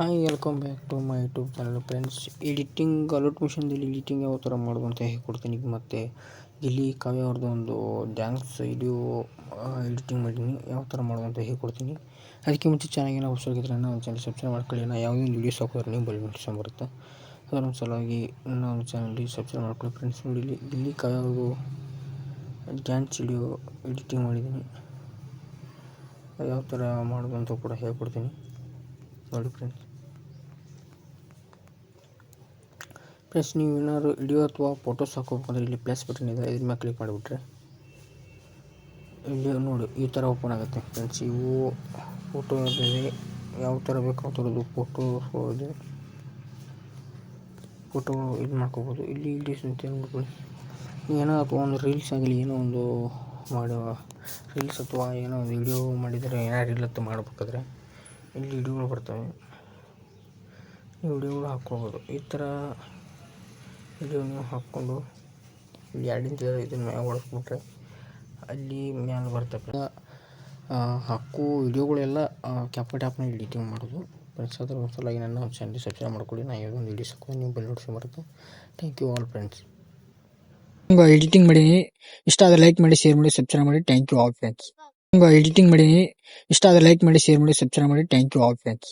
Hi, welcome back to my YouTube channel friends. Editing alert ಮಿಷನ್ದಲ್ಲಿ editing ಯಾವ ಥರ ಮಾಡೋದು ಅಂತ ಹೇಳ್ಕೊಡ್ತೀನಿ. ಮತ್ತು ಇಲ್ಲಿ ಕಾವ್ಯ ಅವ್ರದ್ದು ಒಂದು ಡ್ಯಾನ್ಸ್ ವಿಡಿಯೋ ಎಡಿಟಿಂಗ್ ಮಾಡೀನಿ, ಯಾವ ಥರ ಮಾಡೋದು ಅಂತ ಹೇಳ್ಕೊಡ್ತೀನಿ. ಅದಕ್ಕೆ ಮುಂಚೆ ಚಾನಲ್ಗೆ ನಾವು ಹೊಸಗಿದ್ರೆ ಒಂದು ಚಾನಲ್ ಸಬ್ಸ್ಕ್ರೈಬ್ ಮಾಡ್ಕೊಳ್ಳಿ. ನಾವು ಯಾವುದೇ ಒಂದು ವೀಡಿಯೋಸ್ ಹಾಕೋದ್ರೆ ನೀವು ಬೆಲ್ ನೋಟಿಫಿಕೇಶನ್ ಬರುತ್ತೆ. ಅದರ ಸಲುವಾಗಿ ನಾವು ಚಾನಲ್ಗೆ ಸಬ್ಸ್ಕ್ರೈಬ್ ಮಾಡ್ಕೊಳ್ಳಿ ಫ್ರೆಂಡ್ಸ್. ನೋಡಿ, ಇಲ್ಲಿ ಕಾವ್ಯ ಅವ್ರದ್ದು ಡ್ಯಾನ್ಸ್ ವಿಡಿಯೋ ಎಡಿಟಿಂಗ್ ಮಾಡಿದ್ದೀನಿ. ಯಾವ ಥರ ಮಾಡೋದು ಅಂತ ಕೂಡ ಹೇಳ್ಕೊಡ್ತೀನಿ ನೋಡಿ ಫ್ರೆಂಡ್ಸ್. ನೀವು ಏನಾದ್ರು ವಿಡಿಯೋ ಅಥವಾ ಫೋಟೋಸ್ ಹಾಕೋಬೇಕಂದ್ರೆ ಇಲ್ಲಿ ಪ್ಲಸ್ ಬಟನ್ ಇದೆ, ಇದ್ರ ಮೇಲೆ ಕ್ಲಿಕ್ ಮಾಡಿಬಿಟ್ರೆ ಇಲ್ಲಿ ನೋಡಿ ಈ ಥರ ಓಪನ್ ಆಗುತ್ತೆ ಫ್ರೆಂಡ್ಸ್. ಇವು ಫೋಟೋ ಇದೆ, ಯಾವ ಥರ ಬೇಕು ಆ ಥರದ್ದು ಫೋಟೋ ಇದು ಮಾಡ್ಕೋಬೋದು. ಇಲ್ಲಿ ವಿಡಿಯೋಸ್ ಅಂತ ಹೇಳ್ಬಿಟ್ಟು ಏನೋ ಅಥವಾ ಒಂದು ರೀಲ್ಸ್ ಆಗಲಿ, ಏನೋ ಒಂದು ಮಾಡೋ ರೀಲ್ಸ್ ಅಥವಾ ಏನೋ ಒಂದು ವಿಡಿಯೋ ಮಾಡಿದರೆ, ಏನೋ ರೀಲ್ ಅಂತ ಮಾಡಬೇಕಾದ್ರೆ ಇಲ್ಲಿ ವಿಡಿಯೋಗಳು ಬರ್ತವೆ. ಈ ವಿಡಿಯೋಗಳು ಹಾಕ್ಕೋಬೋದು. ಈ ಥರ ವಿಡಿಯೋ ನೀವು ಹಾಕ್ಕೊಂಡು ಇಲ್ಲಿ ಎರಡಿಂದ ಇದನ್ನು ಮ್ಯಾಗ ಹೊಡೆಸ್ಬಿಟ್ರೆ ಅಲ್ಲಿ ಮ್ಯಾಲೆ ಬರ್ತವೆ ಹಾಕೋ ವಿಡಿಯೋಗಳೆಲ್ಲ ಕ್ಯಾಪ್ಕಟ್ ಆ್ಯಪ್ನಲ್ಲಿ ಎಡಿಟಿಂಗ್ ಮಾಡೋದು ಫ್ರೆಂಡ್ಸ್. ಅದರ ಸಲುವಾಗಿ ನನ್ನ ಚಾನಲ್ ಸಬ್ಸ್ಕ್ರೈಬ್ ಮಾಡ್ಕೊಳ್ಳಿ. ನಾನು ಯಾವುದೋ ಒಂದು ವೀಡಿಯೋಸ್ ಹಾಕೋದು ನೀವು ಬೆಲ್ ನೋಟಿಫಿಕೇಶನ್ ಬರುತ್ತೆ. Thank you all friends. Editing ಮಾಡೀನಿ, ಇಷ್ಟ ಆದರೆ ಲೈಕ್ ಮಾಡಿ, ಶೇರ್ ಮಾಡಿ, ಸಬ್ಸ್ಕ್ರೈಬ್ ಮಾಡಿ. Thank you all friends. Editing ಮಾಡೀನಿ, ಇಷ್ಟ ಆದರೆ ಲೈಕ್ ಮಾಡಿ, ಶೇರ್ ಮಾಡಿ, ಸಬ್ಸ್ಕ್ರೈಬ್ ಮಾಡಿ. Thank you all friends.